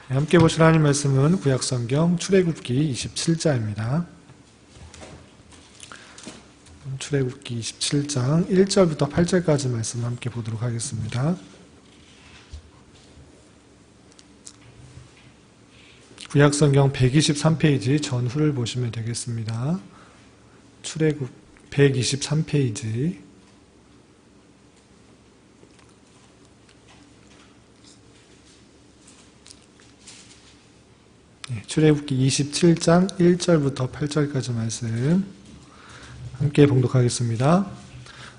함께 보실 하나님 말씀은 구약성경 출애굽기 27장입니다. 출애굽기 27장 1절부터 8절까지 말씀을 함께 보도록 하겠습니다. 구약성경 123페이지 전후를 보시면 되겠습니다. 출애굽 123페이지 출애굽기 27장 1절부터 8절까지 말씀 함께 봉독하겠습니다.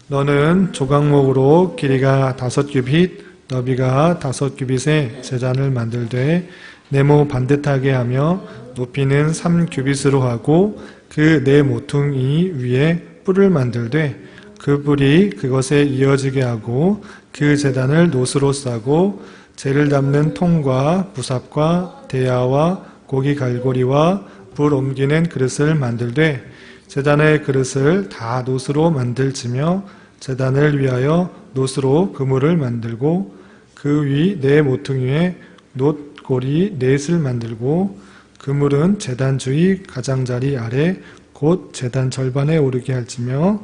너는 조각목으로 길이가 5규빗, 너비가 5규빗의 제단을 만들되 네모 반듯하게 하며 높이는 3규빗으로 하고 그 네 모퉁이 위에 뿔을 만들되 그 뿔이 그것에 이어지게 하고 그 제단을 노스로 싸고 재를 담는 통과 부삽과 대야와 고기 갈고리와 불 옮기는 그릇을 만들되 제단의 그릇을 다 노스로 만들지며 제단을 위하여 노스로 그물을 만들고 그 위 네 모퉁이에 놋고리 넷을 만들고 그물은 제단 주위 가장자리 아래 곧 제단 절반에 오르게 할지며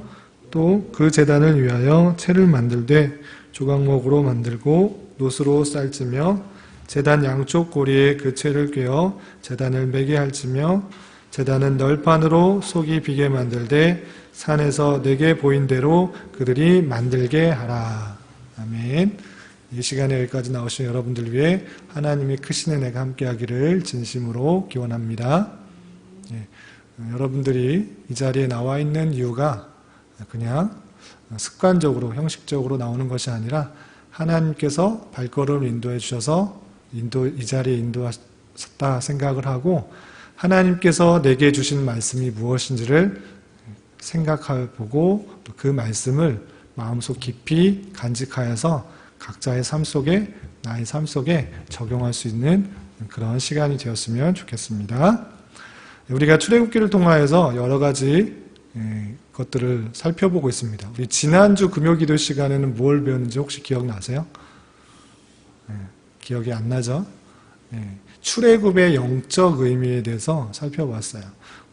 또 그 제단을 위하여 채를 만들되 조각목으로 만들고 놋으로 쌀지며 제단 양쪽 고리에 그 채를 꿰어 제단을 매게 할지며 제단은 널판으로 속이 비게 만들되 산에서 내게 보인 대로 그들이 만들게 하라. 아멘. 이 시간에 여기까지 나오신 여러분들 위해 하나님의 크신 은혜가 함께하기를 진심으로 기원합니다. 여러분들이 이 자리에 나와 있는 이유가 그냥 습관적으로 형식적으로 나오는 것이 아니라 하나님께서 발걸음을 인도해 주셔서 이 자리에 인도하셨다 생각을 하고 하나님께서 내게 주신 말씀이 무엇인지를 생각해보고 그 말씀을 마음속 깊이 간직하여서 각자의 삶 속에 나의 삶 속에 적용할 수 있는 그런 시간이 되었으면 좋겠습니다. 우리가 출애굽기를 통하여서 여러 가지 것들을 살펴보고 있습니다. 우리 지난주 금요기도 시간에는 뭘 배웠는지 혹시 기억나세요? 기억이 안 나죠? 출애굽의 영적 의미에 대해서 살펴봤어요.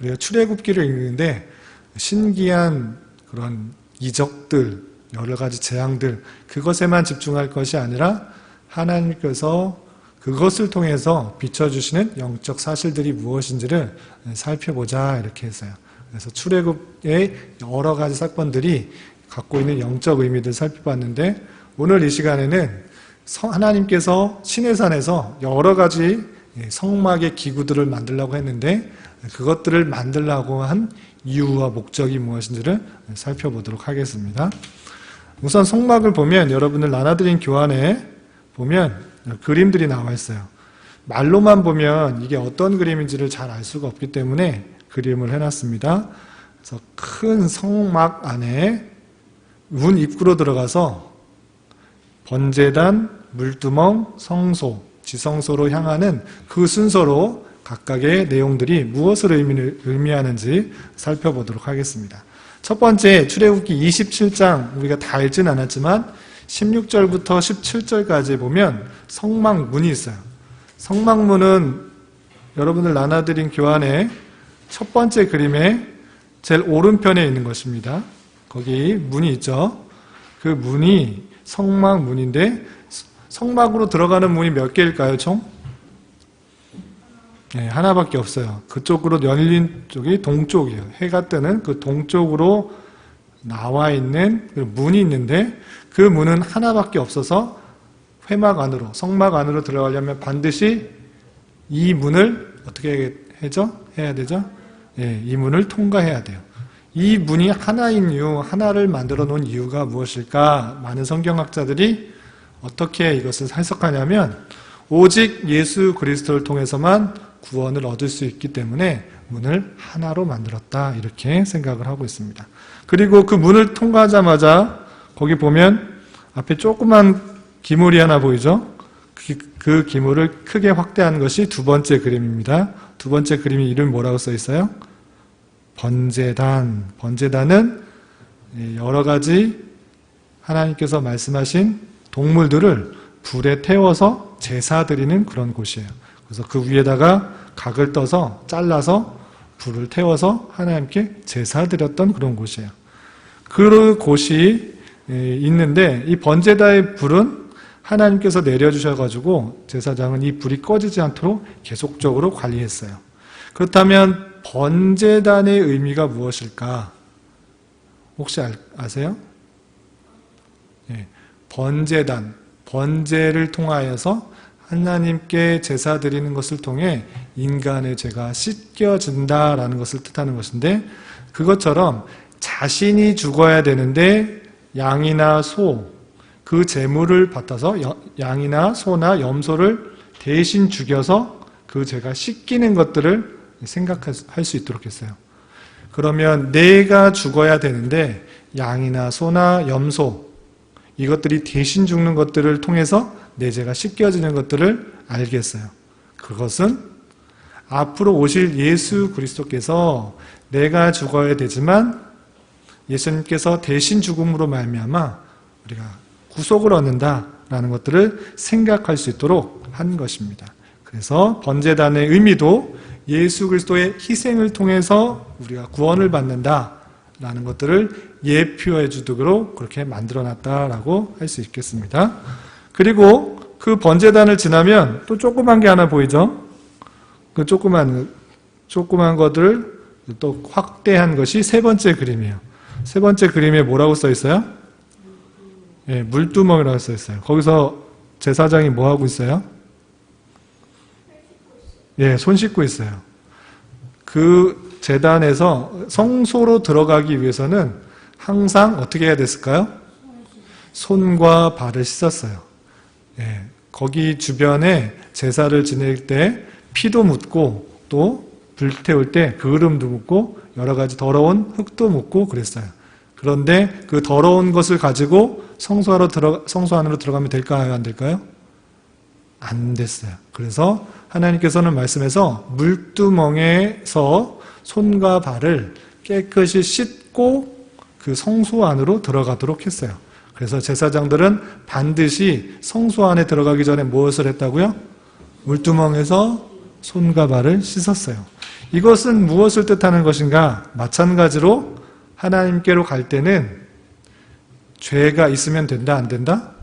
우리가 출애굽기를 읽는데 신기한 그런 이적들, 여러 가지 재앙들, 그것에만 집중할 것이 아니라 하나님께서 그것을 통해서 비춰주시는 영적 사실들이 무엇인지를 살펴보자 이렇게 했어요. 그래서 출애굽의 여러 가지 사건들이 갖고 있는 영적 의미들을 살펴봤는데 오늘 이 시간에는 하나님께서 시내산에서 여러 가지 성막의 기구들을 만들려고 했는데 그것들을 만들려고 한 이유와 목적이 무엇인지를 살펴보도록 하겠습니다. 우선 성막을 보면 여러분들 나눠드린 교환에 보면 그림들이 나와 있어요. 말로만 보면 이게 어떤 그림인지를 잘 알 수가 없기 때문에 그림을 해놨습니다. 그래서 큰 성막 안에 문 입구로 들어가서 번제단, 물두멍, 성소, 지성소로 향하는 그 순서로 각각의 내용들이 무엇을 의미하는지 살펴보도록 하겠습니다. 첫 번째 출애굽기 27장 우리가 다 읽지는 않았지만 16절부터 17절까지 보면 성막문이 있어요. 성막문은 여러분들 나눠드린 교환의 첫 번째 그림의 제일 오른편에 있는 것입니다. 거기 문이 있죠. 그 문이 성막문인데 성막으로 들어가는 문이 몇 개일까요, 총? 하나밖에 없어요. 그쪽으로 열린 쪽이 동쪽이에요. 해가 뜨는 그 동쪽으로 나와 있는 그 문이 있는데 그 문은 하나밖에 없어서 회막 안으로, 성막 안으로 들어가려면 반드시 이 문을 어떻게 해야 되죠? 이 문을 통과해야 돼요. 이 문이 하나인 이유, 하나를 만들어 놓은 이유가 무엇일까? 많은 성경학자들이 어떻게 이것을 해석하냐면 오직 예수 그리스도를 통해서만 구원을 얻을 수 있기 때문에 문을 하나로 만들었다 이렇게 생각을 하고 있습니다. 그리고 그 문을 통과하자마자 거기 보면 앞에 조그만 기물이 하나 보이죠? 그 기물을 크게 확대한 것이 두 번째 그림입니다. 두 번째 그림이 이름이 뭐라고 써 있어요? 번제단. 번제단은 여러 가지 하나님께서 말씀하신 동물들을 불에 태워서 제사 드리는 그런 곳이에요. 그래서 그 위에다가 각을 떠서 잘라서 불을 태워서 하나님께 제사 드렸던 그런 곳이에요. 그 곳이 있는데 이 번제단의 불은 하나님께서 내려주셔가지고 제사장은 이 불이 꺼지지 않도록 계속적으로 관리했어요. 그렇다면 번제단의 의미가 무엇일까? 혹시 아세요? 예, 번제단, 번제를 통하여서 하나님께 제사 드리는 것을 통해 인간의 죄가 씻겨진다라는 것을 뜻하는 것인데, 그것처럼 자신이 죽어야 되는데 양이나 소, 그 제물을 받아서 양이나 소나 염소를 대신 죽여서 그 죄가 씻기는 것들을 생각할 수 있도록 했어요. 그러면 내가 죽어야 되는데 양이나 소나 염소, 이것들이 대신 죽는 것들을 통해서 내 죄가 씻겨지는 것들을 알게 했어요. 그것은 앞으로 오실 예수 그리스도께서 내가 죽어야 되지만 예수님께서 대신 죽음으로 말미암아 우리가 구속을 얻는다라는 것들을 생각할 수 있도록 한 것입니다. 그래서 번제단의 의미도 예수 그리스도의 희생을 통해서 우리가 구원을 받는다라는 것들을 예표해 주도록 그렇게 만들어놨다라고 할 수 있겠습니다. 그리고 그 번제단을 지나면 또 조그만 게 하나 보이죠? 그 조그만 것들을 또 확대한 것이 세 번째 그림이에요. 세 번째 그림에 뭐라고 써 있어요? 예, 물두멍이라고 써 있어요. 거기서 제사장이 뭐 하고 있어요? 예, 손 씻고 있어요. 그 제단에서 성소로 들어가기 위해서는 항상 어떻게 해야 됐을까요? 손과 발을 씻었어요. 예, 거기 주변에 제사를 지낼 때 피도 묻고 또 불태울 때 그름도 묻고 여러 가지 더러운 흙도 묻고 그랬어요. 그런데 그 더러운 것을 가지고 성소 안으로 들어가면 될까요? 안 될까요? 안 됐어요. 그래서 하나님께서는 말씀에서 물두멍에서 손과 발을 깨끗이 씻고 그 성소 안으로 들어가도록 했어요. 그래서 제사장들은 반드시 성소 안에 들어가기 전에 무엇을 했다고요? 물두멍에서 손과 발을 씻었어요. 이것은 무엇을 뜻하는 것인가? 마찬가지로 하나님께로 갈 때는 죄가 있으면 된다, 안 된다?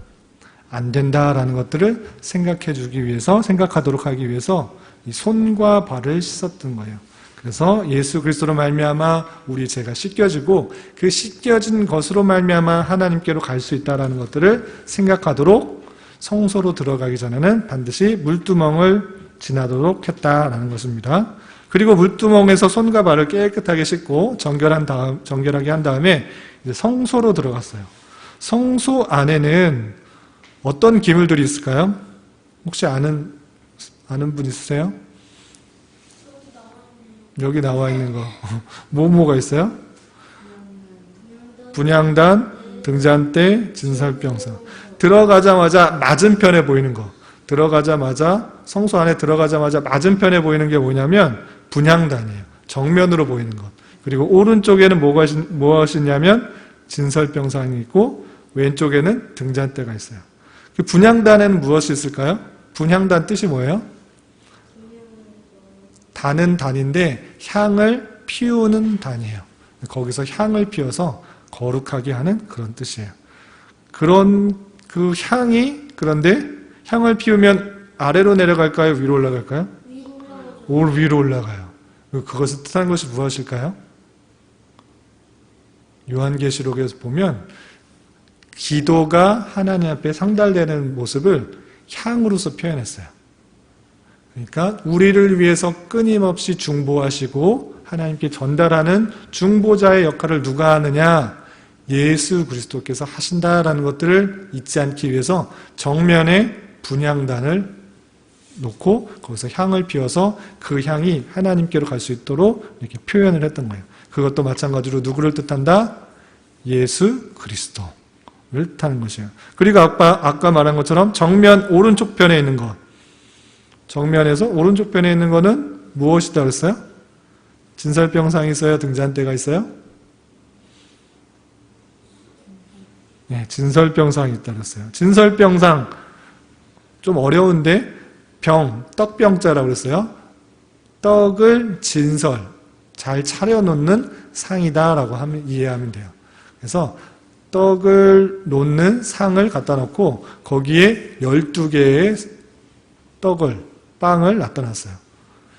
안 된다라는 것들을 생각하도록 하기 위해서 이 손과 발을 씻었던 거예요. 그래서 예수 그리스도로 말미암아 우리 죄가 씻겨지고 그 씻겨진 것으로 말미암아 하나님께로 갈 수 있다라는 것들을 생각하도록 성소로 들어가기 전에는 반드시 물두멍을 지나도록 했다라는 것입니다. 그리고 물두멍에서 손과 발을 깨끗하게 씻고 정결하게 한 다음에 이제 성소로 들어갔어요. 성소 안에는 어떤 기물들이 있을까요? 혹시 아는 분 있으세요? 여기 나와 있는 거. 뭐가 있어요? 분향단, 등잔대, 진설병상. 들어가자마자 맞은편에 보이는 거. 성소 안에 들어가자마자 맞은편에 보이는 게 뭐냐면 분향단이에요. 정면으로 보이는 것. 그리고 오른쪽에는 무엇이냐면 진설병상이 있고 왼쪽에는 등잔대가 있어요. 그 분향단에는 무엇이 있을까요? 분향단 뜻이 뭐예요? 단은 단인데 향을 피우는 단이에요. 거기서 향을 피워서 거룩하게 하는 그런 뜻이에요. 그런 그 향이, 그런데 향을 피우면 아래로 내려갈까요? 위로 올라갈까요? 위로 올라가요. 그것을 뜻하는 것이 무엇일까요? 요한계시록에서 보면 기도가 하나님 앞에 상달되는 모습을 향으로서 표현했어요. 그러니까 우리를 위해서 끊임없이 중보하시고 하나님께 전달하는 중보자의 역할을 누가 하느냐? 예수 그리스도께서 하신다라는 것들을 잊지 않기 위해서 정면에 분향단을 놓고 거기서 향을 피워서 그 향이 하나님께로 갈 수 있도록 이렇게 표현을 했던 거예요. 그것도 마찬가지로 누구를 뜻한다? 예수 그리스도를 뜻하는 것이에요. 그리고 아까 말한 것처럼 정면 오른쪽 편에 있는 것, 정면에서 오른쪽 편에 있는 것은 무엇이다 그랬어요? 진설병상이 있어요? 등잔대가 있어요? 네, 진설병상이 있다 그랬어요. 진설병상 좀 어려운데 병, 떡병자라고 그랬어요. 떡을 진설, 잘 차려놓는 상이다라고 이해하면 돼요. 그래서 떡을 놓는 상을 갖다 놓고 거기에 12개의 빵을 놔둬 놨어요.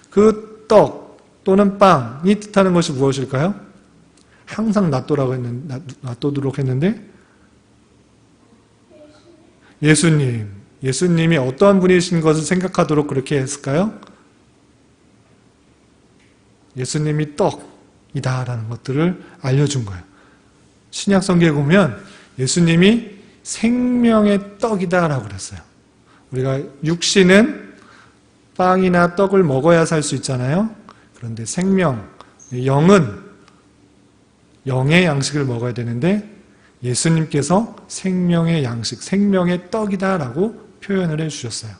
그 떡 또는 빵이 뜻하는 것이 무엇일까요? 항상 놔두도록 했는데 예수님이 어떠한 분이신 것을 생각하도록 그렇게 했을까요? 예수님이 떡이다라는 것들을 알려준 거예요. 신약 성경에 보면 예수님이 생명의 떡이다라고 그랬어요. 우리가 육신은 빵이나 떡을 먹어야 살 수 있잖아요. 그런데 영은 영의 양식을 먹어야 되는데 예수님께서 생명의 양식, 생명의 떡이다라고 표현을 해주셨어요.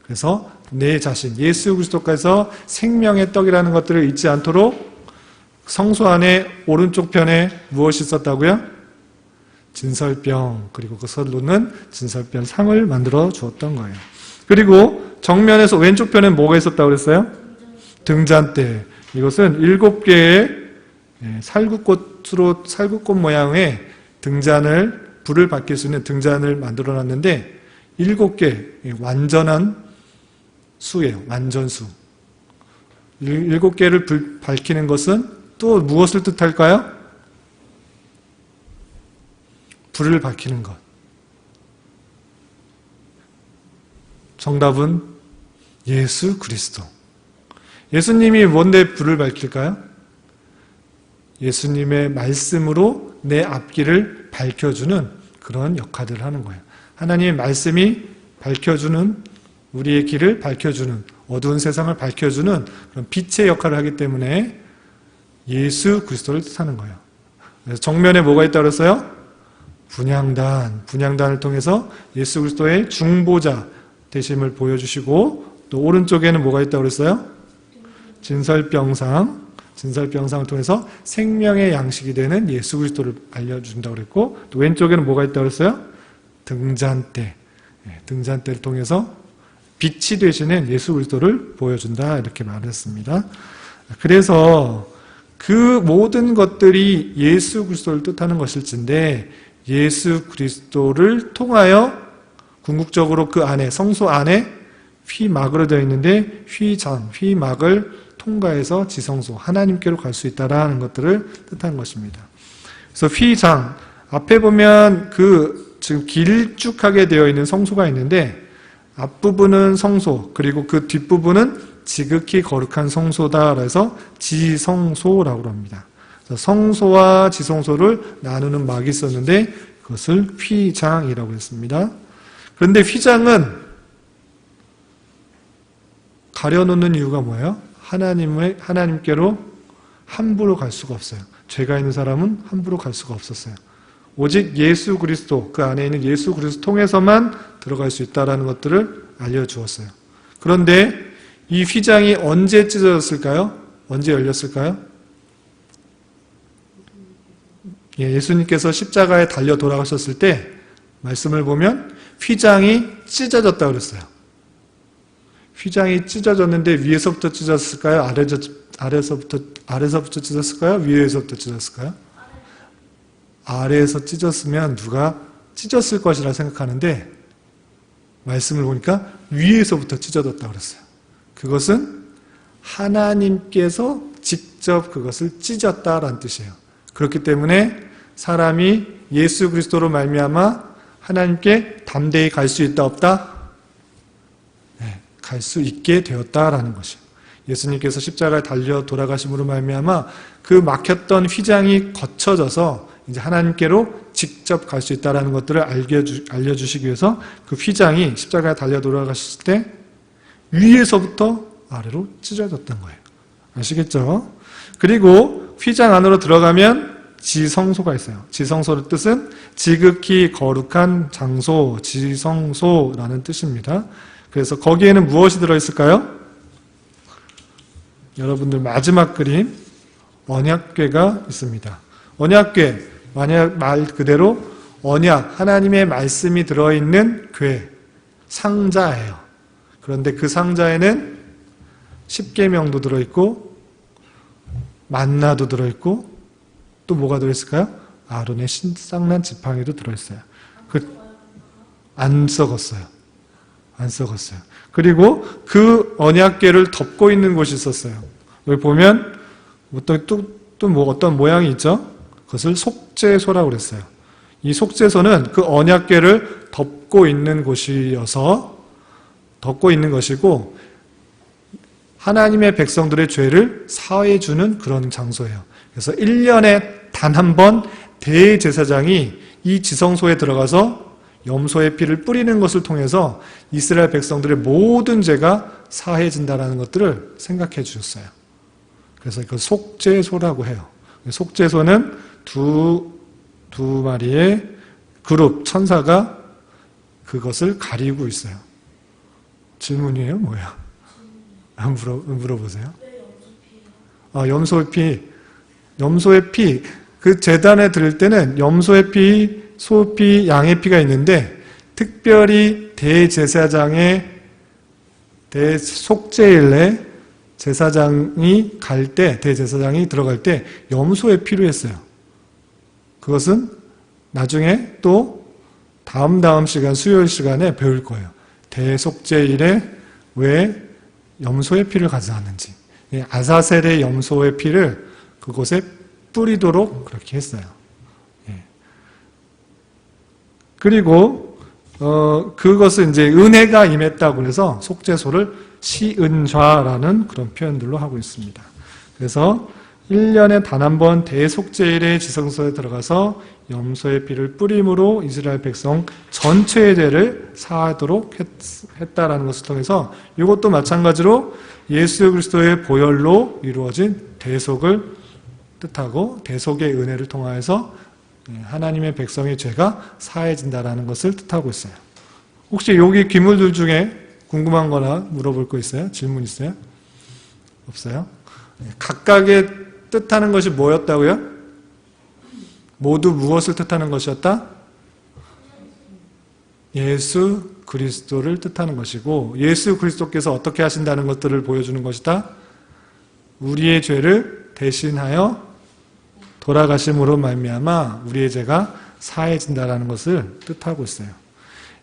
그래서 내 자신, 예수 그리스도께서 생명의 떡이라는 것들을 잊지 않도록 성소 안에 오른쪽 편에 무엇이 있었다고요? 진설병, 그리고 그것을 놓는 진설병 상을 만들어 주었던 거예요. 그리고 정면에서 왼쪽 편에 뭐가 있었다고 그랬어요? 등잔대. 이것은 7개의 살구꽃 모양의 등잔을, 불을 밝힐 수 있는 등잔을 만들어 놨는데 7개, 완전한 수예요. 완전수. 7개를 밝히는 것은 또 무엇을 뜻할까요? 불을 밝히는 것. 정답은 예수 그리스도. 예수님이 뭔데 불을 밝힐까요? 예수님의 말씀으로 내 앞길을 밝혀주는 그런 역할을 하는 거예요. 하나님의 말씀이 밝혀주는, 우리의 길을 밝혀주는, 어두운 세상을 밝혀주는 그런 빛의 역할을 하기 때문에 예수 그리스도를 뜻하는 거예요. 그래서 정면에 뭐가 있다고 그랬어요? 분향단을 통해서 예수 그리스도의 중보자 되심을 보여주시고, 또 오른쪽에는 뭐가 있다고 그랬어요? 진설병상을 통해서 생명의 양식이 되는 예수 그리스도를 알려준다고 그랬고, 또 왼쪽에는 뭐가 있다고 그랬어요? 등잔대를 통해서 빛이 되시는 예수 그리스도를 보여준다, 이렇게 말했습니다. 그래서 그 모든 것들이 예수 그리스도를 뜻하는 것일진데, 예수 그리스도를 통하여 궁극적으로 그 안에, 성소 안에 휘막으로 되어 있는데 휘막을 통과해서 지성소, 하나님께로 갈 수 있다라는 것들을 뜻하는 것입니다. 그래서 휘장, 앞에 보면 지금 길쭉하게 되어 있는 성소가 있는데, 앞부분은 성소, 그리고 그 뒷부분은 지극히 거룩한 성소다. 그래서 지성소라고 합니다. 성소와 지성소를 나누는 막이 있었는데 그것을 휘장이라고 했습니다. 그런데 휘장은 가려놓는 이유가 뭐예요? 하나님께로 함부로 갈 수가 없어요. 죄가 있는 사람은 함부로 갈 수가 없었어요. 오직 예수 그리스도, 그 안에 있는 예수 그리스도 통해서만 들어갈 수 있다는 것들을 알려주었어요. 그런데 이 휘장이 언제 찢어졌을까요? 언제 열렸을까요? 예수님께서 십자가에 달려 돌아가셨을 때 말씀을 보면 휘장이 찢어졌다고 그랬어요. 휘장이 찢어졌는데 위에서부터 찢어졌을까요? 아래서부터 찢었을까요? 위에서부터 찢었을까요? 아래에서 찢었으면 누가 찢었을 것이라 생각하는데, 말씀을 보니까 위에서부터 찢어졌다고 그랬어요. 그것은 하나님께서 직접 그것을 찢었다라는 뜻이에요. 그렇기 때문에 사람이 예수 그리스도로 말미암아 하나님께 담대히 갈 수 있다 없다? 네, 갈 수 있게 되었다라는 것이에요. 예수님께서 십자가에 달려 돌아가심으로 말미암아 그 막혔던 휘장이 거쳐져서 이제 하나님께로 직접 갈 수 있다라는 것들을 알려주시기 위해서 그 휘장이 십자가에 달려 돌아가셨을 때 위에서부터 아래로 찢어졌던 거예요. 아시겠죠? 그리고 휘장 안으로 들어가면 지성소가 있어요. 지성소의 뜻은 지극히 거룩한 장소, 지성소라는 뜻입니다. 그래서 거기에는 무엇이 들어있을까요? 여러분들 마지막 그림, 언약궤가 있습니다. 언약궤, 만약 말 그대로 언약, 하나님의 말씀이 들어있는 궤, 상자예요. 그런데 그 상자에는 십계명도 들어있고 만나도 들어있고 또 뭐가 들어있을까요? 아론의 신상난 지팡이도 들어있어요. 안 썩었어요. 안 썩었어요. 그리고 그 언약궤를 덮고 있는 곳이 있었어요. 여기 보면 또 뭐 어떤 모양이 있죠? 그것을 속죄소라고 그랬어요. 이 속죄소는 그 언약궤를 덮고 있는 곳이어서 덮고 있는 것이고 하나님의 백성들의 죄를 사해 주는 그런 장소예요. 그래서 1년에 단 한 번 대제사장이 이 지성소에 들어가서 염소의 피를 뿌리는 것을 통해서 이스라엘 백성들의 모든 죄가 사해진다는 것들을 생각해 주셨어요. 그래서 그 속죄소라고 해요. 속죄소는 두 마리의 그룹 천사가 그것을 가리고 있어요. 질문이에요? 뭐야? 물어보세요. 염소의 피. 그 제단에 드릴 때는 염소의 피, 소피, 양의 피가 있는데 특별히 대제사장의 대속죄일에 제사장이 대제사장이 들어갈 때 염소의 피로 했어요. 그것은 나중에 또 다음 시간, 수요일 시간에 배울 거예요. 대속죄일에 왜 염소의 피를 가져왔는지. 아사셀의 염소의 피를 그곳에 뿌리도록 그렇게 했어요. 그리고 그것은 이제 은혜가 임했다고 해서 속죄소를 시은좌라는 그런 표현들로 하고 있습니다. 그래서 1년에 단 한 번 대속죄일의 지성소에 들어가서 염소의 피를 뿌림으로 이스라엘 백성 전체의 죄를 사하도록 했다라는 것을 통해서 이것도 마찬가지로 예수 그리스도의 보혈로 이루어진 대속을 뜻하고 대속의 은혜를 통하여서 하나님의 백성의 죄가 사해진다라는 것을 뜻하고 있어요. 혹시 여기 기물들 중에 궁금한 거나 물어볼 거 있어요? 질문 있어요? 없어요? 각각의 뜻하는 것이 뭐였다고요? 모두 무엇을 뜻하는 것이었다? 예수 그리스도를 뜻하는 것이고 예수 그리스도께서 어떻게 하신다는 것들을 보여주는 것이다? 우리의 죄를 대신하여 돌아가심으로 말미암아 우리의 죄가 사해진다라는 것을 뜻하고 있어요.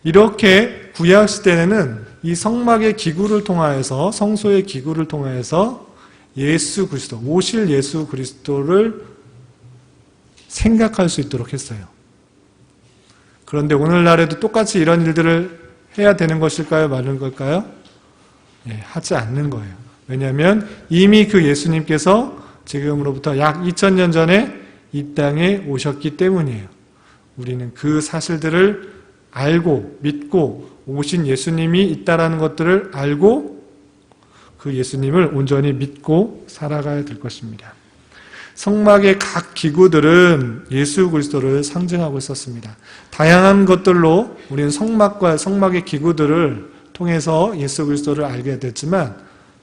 이렇게 구약시대에는 이 성막의 기구를 통하여서 성소의 기구를 통하여서 예수 그리스도, 오실 예수 그리스도를 생각할 수 있도록 했어요. 그런데 오늘날에도 똑같이 이런 일들을 해야 되는 것일까요? 말는 걸까요? 하지 않는 거예요. 왜냐하면 이미 그 예수님께서 지금으로부터 약 2000년 전에 이 땅에 오셨기 때문이에요. 우리는 그 사실들을 알고 믿고 오신 예수님이 있다라는 것들을 알고 그 예수님을 온전히 믿고 살아가야 될 것입니다. 성막의 각 기구들은 예수 그리스도를 상징하고 있었습니다. 다양한 것들로 우리는 성막과 성막의 기구들을 통해서 예수 그리스도를 알게 됐지만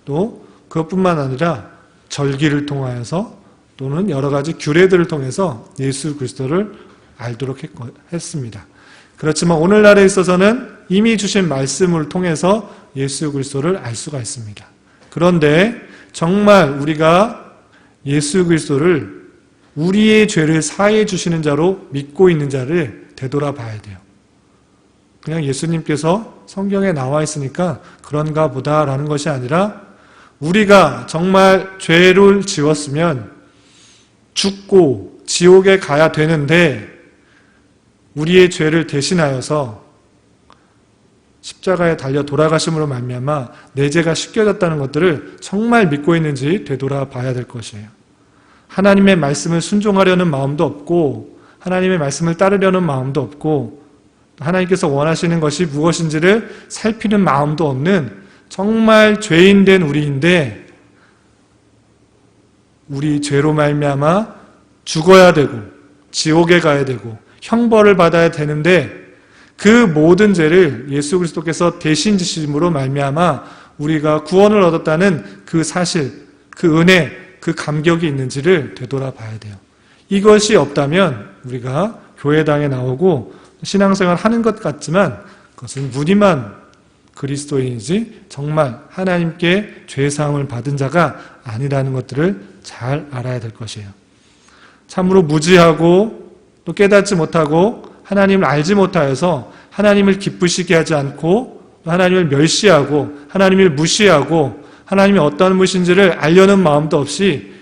또 그것뿐만 아니라 절기를 통하여서 또는 여러 가지 규례들을 통해서 예수 그리스도를 알도록 했습니다. 그렇지만 오늘날에 있어서는 이미 주신 말씀을 통해서 예수 그리스도를 알 수가 있습니다. 그런데 정말 우리가 예수 그리스도를 우리의 죄를 사해 주시는 자로 믿고 있는 자를 되돌아봐야 돼요. 그냥 예수님께서 성경에 나와 있으니까 그런가 보다라는 것이 아니라 우리가 정말 죄를 지었으면 죽고 지옥에 가야 되는데 우리의 죄를 대신하여서 십자가에 달려 돌아가심으로 말미암아 내 죄가 씻겨졌다는 것들을 정말 믿고 있는지 되돌아봐야 될 것이에요. 하나님의 말씀을 순종하려는 마음도 없고 하나님의 말씀을 따르려는 마음도 없고 하나님께서 원하시는 것이 무엇인지를 살피는 마음도 없는 정말 죄인된 우리인데 우리 죄로 말미암아 죽어야 되고 지옥에 가야 되고 형벌을 받아야 되는데 그 모든 죄를 예수 그리스도께서 대신 지심으로 말미암아 우리가 구원을 얻었다는 그 사실, 그 은혜, 그 감격이 있는지를 되돌아봐야 돼요. 이것이 없다면 우리가 교회당에 나오고 신앙생활 하는 것 같지만 그것은 무늬만 그리스도인이지 정말 하나님께 죄사함을 받은 자가 아니라는 것들을 잘 알아야 될 것이에요. 참으로 무지하고 또 깨닫지 못하고 하나님을 알지 못하여서 하나님을 기쁘시게 하지 않고 하나님을 멸시하고 하나님을 무시하고 하나님이 어떤 분이신지를 알려는 마음도 없이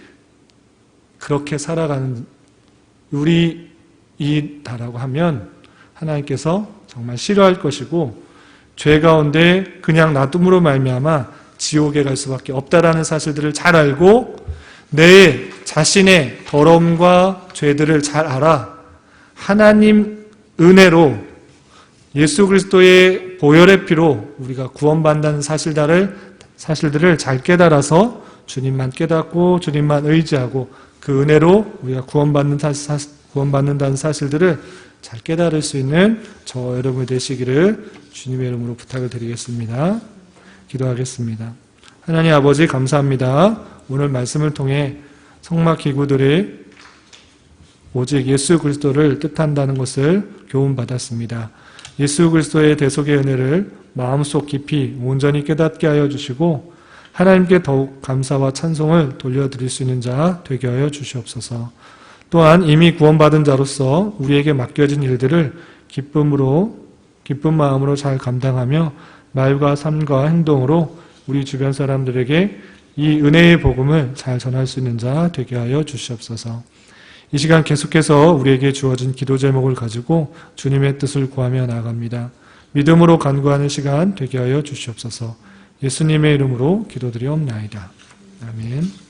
그렇게 살아가는 우리이다라고 하면 하나님께서 정말 싫어할 것이고 죄 가운데 그냥 놔둠으로 말미암아 지옥에 갈 수밖에 없다라는 사실들을 잘 알고 내 자신의 더러움과 죄들을 잘 알아 하나님 은혜로 예수 그리스도의 보혈의 피로 우리가 구원받는 사실들을 잘 깨달아서 주님만 깨닫고 주님만 의지하고 그 은혜로 우리가 구원받는다는 사실들을 잘 깨달을 수 있는 저 여러분이 되시기를 주님의 이름으로 부탁을 드리겠습니다. 기도하겠습니다. 하나님 아버지 감사합니다. 오늘 말씀을 통해 성막 기구들이 오직 예수 그리스도를 뜻한다는 것을 교훈받았습니다. 예수 그리스도의 대속의 은혜를 마음속 깊이 온전히 깨닫게 하여 주시고 하나님께 더욱 감사와 찬송을 돌려드릴 수 있는 자 되게 하여 주시옵소서. 또한 이미 구원받은 자로서 우리에게 맡겨진 일들을 기쁜 마음으로 잘 감당하며 말과 삶과 행동으로 우리 주변 사람들에게 이 은혜의 복음을 잘 전할 수 있는 자 되게 하여 주시옵소서. 이 시간 계속해서 우리에게 주어진 기도 제목을 가지고 주님의 뜻을 구하며 나아갑니다. 믿음으로 간구하는 시간 되게 하여 주시옵소서. 예수님의 이름으로 기도드리옵나이다. 아멘.